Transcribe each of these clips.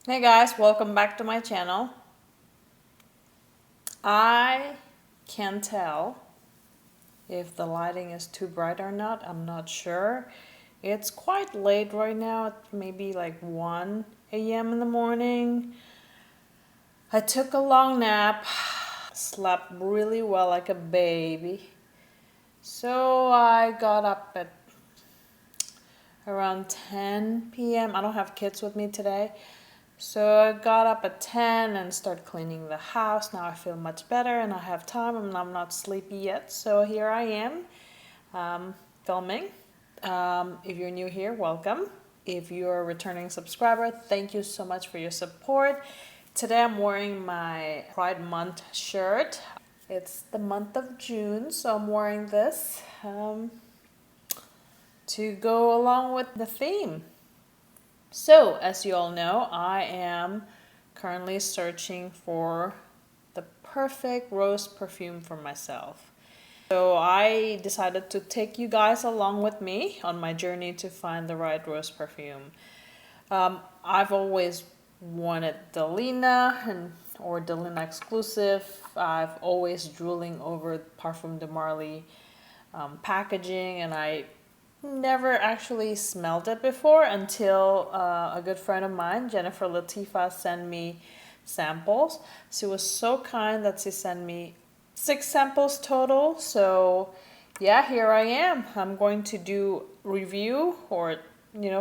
Hey guys, welcome back to my channel. I can't tell if the lighting is too bright or not. I'm not sure. It's quite late right now. It's maybe like 1 a.m. in the morning. I took a long nap, slept really well like a baby. So I got up at around 10 p.m. I don't have kids with me today. So I got up at 10 and started cleaning the house. Now I feel much better and I have time and I'm not sleepy yet. So here I am filming. If you're new here, welcome. If you're a returning subscriber, thank you so much for your support. Today I'm wearing my Pride Month shirt. It's the month of June, so I'm wearing this to go along with the theme. So, as you all know, I am currently searching for the perfect rose perfume for myself. So I decided to take you guys along with me on my journey to find the right rose perfume. I've always wanted Delina or Delina exclusive. I've always drooling over Parfum de Marly packaging, and I never actually smelled it before until a good friend of mine, Jennifer Latifa, sent me samples. She was so kind that she sent me 6 samples total. So yeah, here I am. I'm going to do review or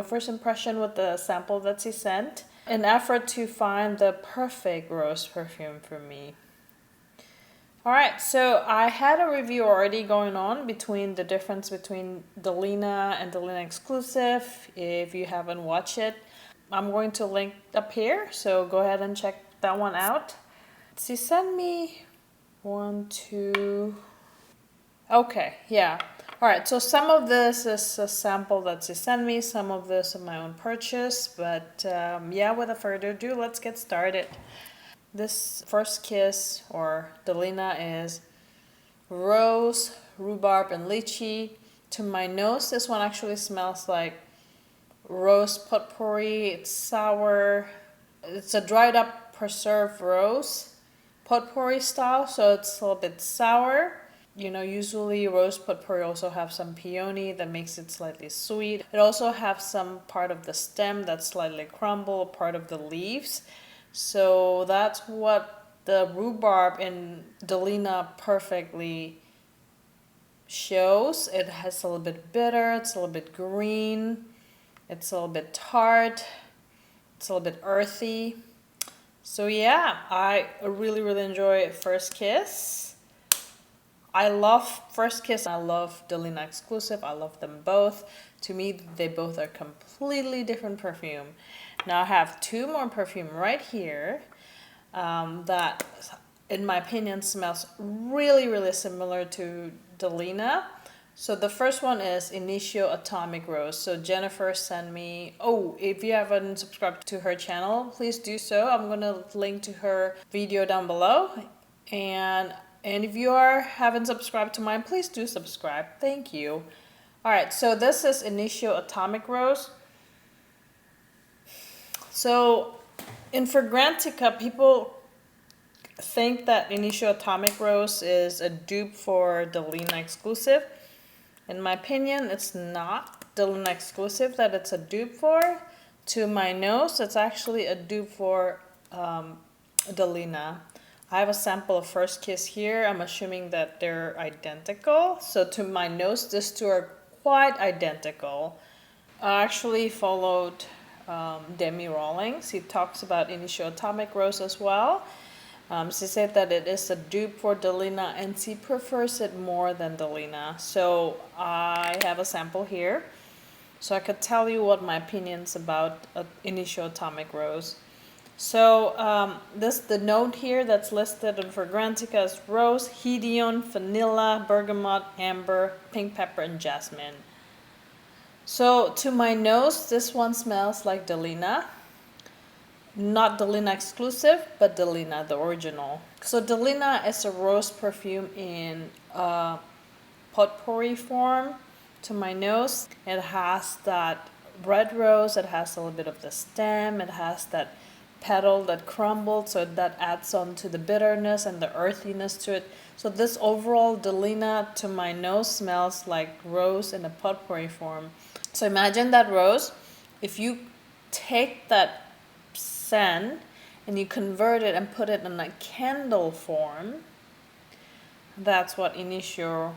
first impression with the sample that she sent, in effort to find the perfect rose perfume for me. Alright, so I had a review already going on between the difference between Delina and Delina exclusive. If you haven't watched it, I'm going to link up here, so go ahead and check that one out. She sent me 1, 2... Okay, yeah. Alright, so some of this is a sample that she sent me, some of this is my own purchase, but yeah, without further ado, let's get started. This first kiss, or Delina, is rose, rhubarb, and lychee. To my nose, this one actually smells like rose potpourri. It's sour. It's a dried up preserved rose potpourri style, so it's a little bit sour. Usually rose potpourri also have some peony that makes it slightly sweet. It also has some part of the stem that's slightly crumbled, part of the leaves. So that's what the rhubarb in Delina perfectly shows. It has a little bit bitter, it's a little bit green, it's a little bit tart, it's a little bit earthy. So yeah, I really enjoy First Kiss. I love First Kiss, I love Delina exclusive, I love them both. To me, they both are completely different perfume. Now I have 2 more perfume right here that, in my opinion, smells really similar to Delina. So the first one is Initio Atomic Rose. So Jennifer sent me, if you haven't subscribed to her channel, please do so. I'm going to link to her video down below. And if you haven't subscribed to mine, please do subscribe. Thank you. Alright, so this is Initio Atomic Rose. So in Fragrantica, people think that Initio Atomic Rose is a dupe for Delina exclusive. In my opinion, it's not Delina exclusive that it's a dupe for. To my nose, it's actually a dupe for Delina. I have a sample of First Kiss here. I'm assuming that they're identical. So to my nose, these 2 are quite identical. I actually followed Demi Rawlings. He talks about Initio Atomic Rose as well. She said that it is a dupe for Delina and she prefers it more than Delina. So I have a sample here, so I could tell you what my opinions about Initio Atomic Rose. So the note here that's listed in Fragrantica is rose, hedione, vanilla, bergamot, amber, pink pepper, and jasmine. So to my nose, this one smells like Delina. Not Delina exclusive, but Delina, the original. So Delina is a rose perfume in potpourri form. To my nose, it has that red rose, it has a little bit of the stem, it has that petal that crumbled, so that adds on to the bitterness and the earthiness to it. So this overall Delina to my nose smells like rose in a potpourri form. So imagine that rose. If you take that scent and you convert it and put it in a candle form, that's what Initio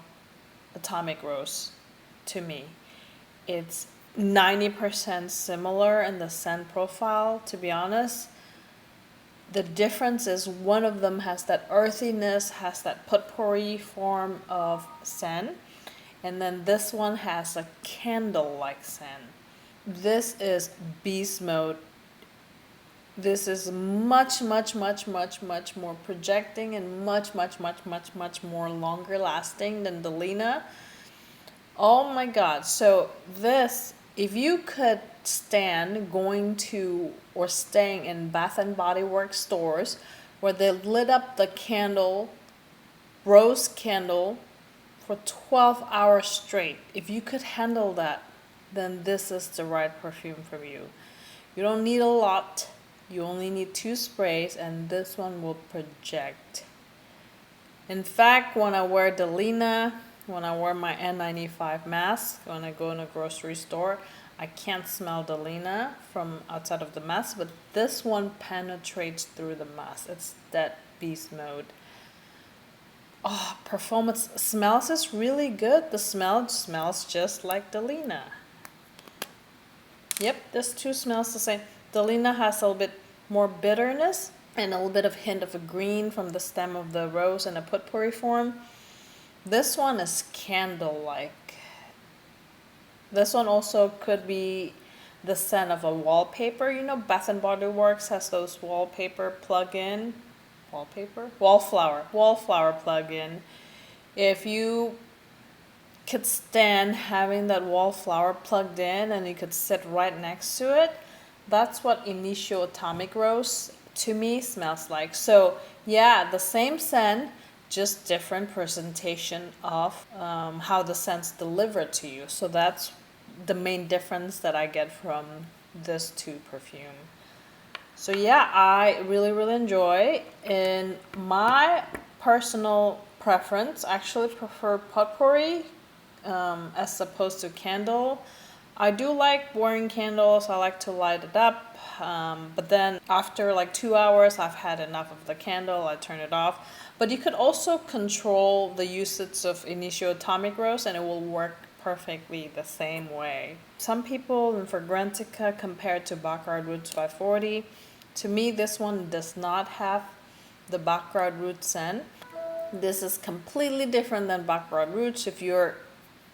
Atomic Rose to me. It's 90% similar in the scent profile, to be honest. The difference is one of them has that earthiness, has that potpourri form of scent, and then this one has a candle-like scent. This is beast mode. This is much more projecting and much more longer lasting than Delina. Oh my god. So this, if you could stand going to or staying in Bath and Body Works stores where they lit up the candle, rose candle, for 12 hours straight, if you could handle that, then this is the right perfume for you. You don't need a lot. You only need 2 sprays, and this one will project. In fact, when I wear Delina, when I wear my N95 mask, when I go in a grocery store, I can't smell Delina from outside of the mask, but this one penetrates through the mask. It's that beast mode. Oh, performance smells is really good. The smell smells just like Delina. Yep, this too smells the same. Delina has a little bit more bitterness and a little bit of hint of a green from the stem of the rose in a potpourri form. This one is candle-like. This one also could be the scent of a wallpaper. You know, Bath and Body Works has those wallpaper plug-in. Wallflower plug-in. If you could stand having that wallflower plugged in and you could sit right next to it, that's what Initio Atomic Rose to me smells like. So yeah, the same scent, just different presentation of how the scent's delivered to you. So that's the main difference that I get from this 2 perfume. So yeah, I really enjoy. In my personal preference, I actually prefer potpourri as opposed to candle. I do like wearing candles. I like to light it up. But then after like 2 hours, I've had enough of the candle. I turn it off. But you could also control the usage of Initio Atomic Rose and it will work perfectly the same way. Some people in Fragrantica compare it to Baccarat Rouge 540. To me, this one does not have the Baccarat Rouge scent. This is completely different than Baccarat Rouge. If you're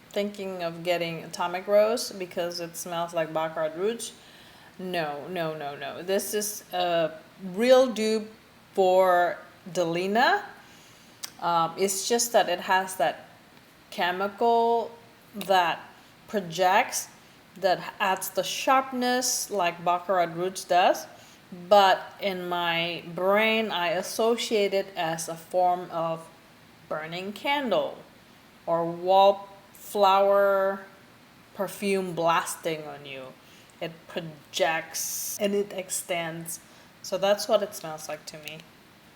thinking of getting Atomic Rose because it smells like Baccarat Rouge, no. This is a real dupe for Delina. It's just that it has that chemical that projects, that adds the sharpness like Baccarat Rouge does. But in my brain, I associate it as a form of burning candle or wallflower perfume blasting on you. It projects and it extends. So that's what it smells like to me.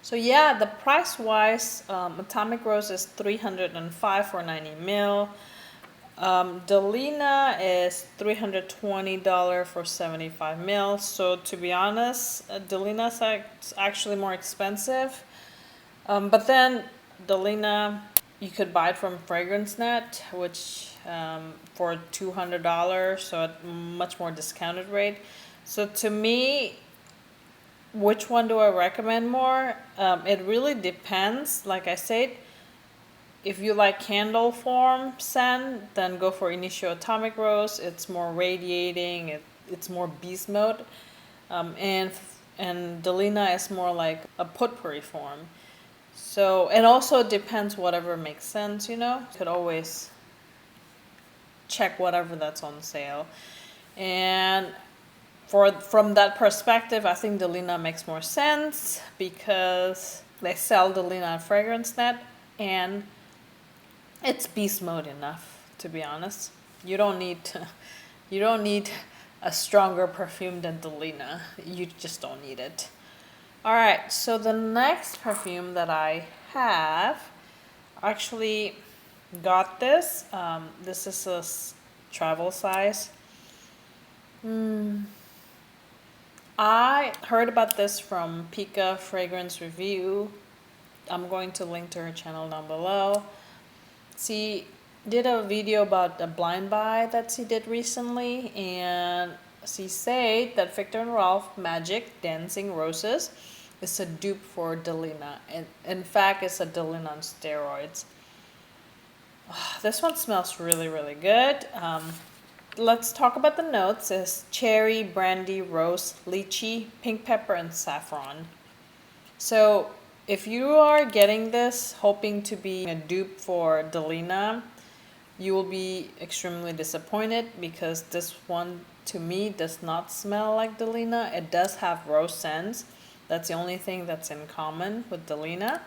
So yeah, the price wise, Atomic Rose is $305 for 90 ml. Delina is $320 for 75 ml. So to be honest, Delina is actually more expensive. But then Delina, you could buy it from FragranceNet, which for $200, so at much more discounted rate. So to me, which one do I recommend more? It really depends. Like I said, if you like candle form scent, then go for Initio Atomic Rose. It's more radiating. It's more beast mode. And Delina is more like a potpourri form. So it also depends whatever makes sense, you know. You could always check whatever that's on sale. And from that perspective, I think Delina makes more sense because they sell Delina at FragranceNet and it's beast mode enough, to be honest. You don't need a stronger perfume than Delina. You just don't need it. Alright, so the next perfume that I have, actually got this. This is a travel size. I heard about this from PikaFragranceReview. I'm going to link to her channel down below. She did a video about the blind buy that she did recently, and she said that Viktor Rolf Magic Dancing Roses is a dupe for Delina. And in fact, it's a Delina on steroids. This one smells really, really good. Let's talk about the notes. It's cherry, brandy, rose, lychee, pink pepper, and saffron. So if you are getting this hoping to be a dupe for Delina, you will be extremely disappointed because this one to me does not smell like Delina. It does have rose scents. That's the only thing that's in common with Delina.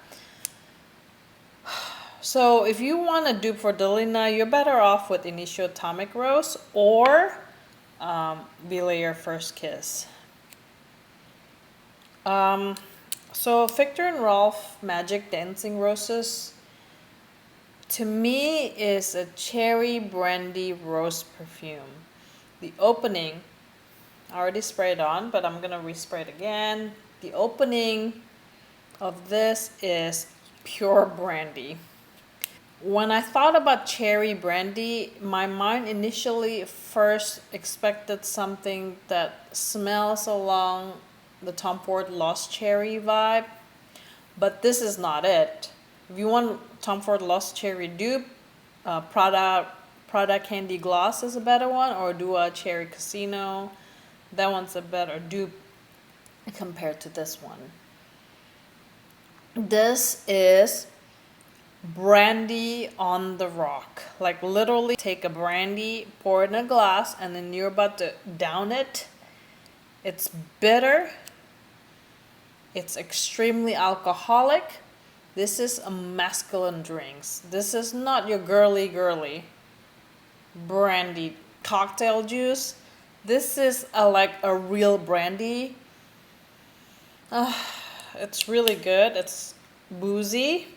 So if you want a dupe for Delina, you're better off with Initio Atomic Rose or Belayer First Kiss. So Viktor and Rolf Magic Dancing Roses to me is a cherry brandy rose perfume. The opening, I already sprayed on, but I'm gonna respray it again. The opening of this is pure brandy. When I thought about cherry brandy, my mind initially first expected something that smells along the Tom Ford Lost Cherry vibe, but this is not it. If you want Tom Ford Lost Cherry dupe, Prada Candy Gloss is a better one, or Dua Cherry Casino. That one's a better dupe compared to this one. This is brandy on the rock. Like literally take a brandy, pour it in a glass, and then you're about to down it. It's bitter. It's extremely alcoholic. This is a masculine drinks. This is not your girly brandy cocktail juice. This is like a real brandy. It's really good. It's boozy.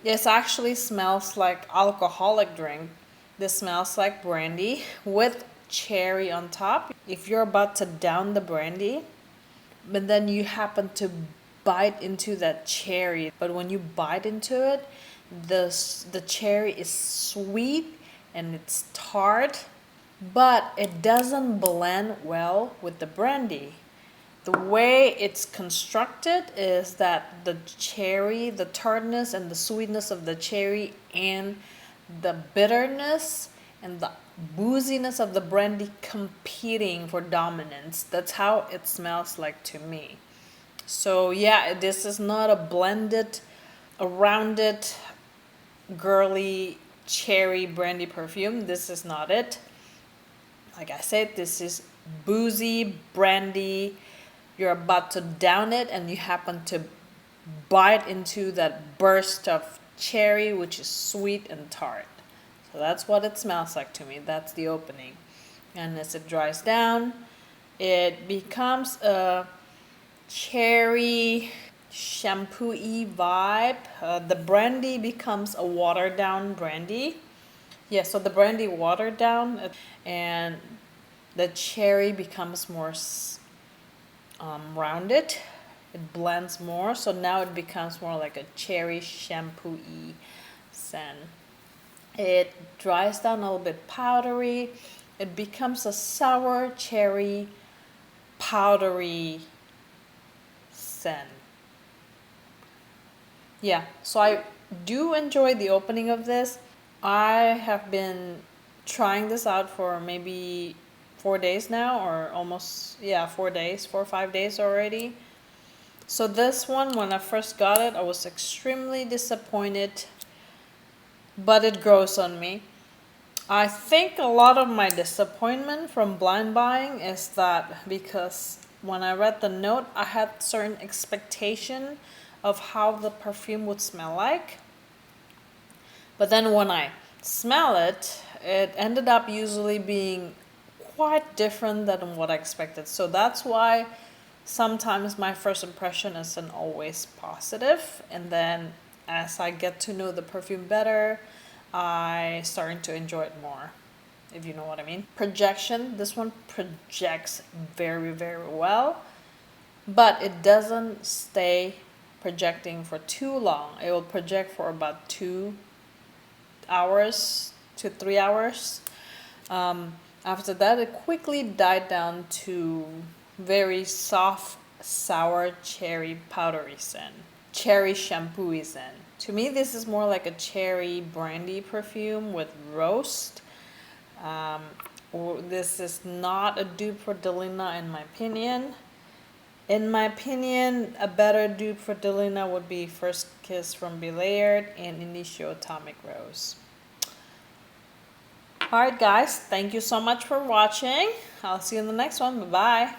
This actually smells like alcoholic drink. This smells like brandy with cherry on top. If you're about to down the brandy, but then you happen to bite into that cherry, but when you bite into it, the cherry is sweet and it's tart, but it doesn't blend well with the brandy. The way it's constructed is that the cherry, the tartness and the sweetness of the cherry and the bitterness and the booziness of the brandy competing for dominance. That's how it smells like to me. So yeah, this is not a blended, a rounded, girly cherry brandy perfume. This is not it. Like I said, this is boozy brandy. You're about to down it and you happen to bite into that burst of cherry, which is sweet and tart. So that's what it smells like to me. That's the opening. And as it dries down, it becomes a cherry shampoo-y vibe. The brandy becomes a watered down brandy. Yeah, so the brandy watered down and the cherry becomes more rounded. It blends more, so now it becomes more like a cherry shampoo-y scent. It dries down a little bit powdery. It becomes a sour cherry powdery scent. Yeah, so I do enjoy the opening of this. I have been trying this out for maybe 4 days now, or almost, yeah, 4 days, 4 or 5 days already. So this one, when I first got it, I was extremely disappointed, but it grows on me. I think a lot of my disappointment from blind buying is that because when I read the note, I had certain expectation of how the perfume would smell like. But then when I smell it, it ended up usually being quite different than what I expected. So that's why sometimes my first impression isn't always positive, and then as I get to know the perfume better, I starting to enjoy it more, if you know what I mean. Projection, this one projects very, very well, but it doesn't stay projecting for too long. It will project for about 2 hours to 3 hours. After that, it quickly died down to very soft, sour cherry powdery scent. Cherry shampoo scent. To me, this is more like a cherry brandy perfume with roast. This is not a dupe for Delina in my opinion. In my opinion, a better dupe for Delina would be First Kiss from Belayered and Initio Atomic Rose. Alright guys, thank you so much for watching. I'll see you in the next one. Bye-bye.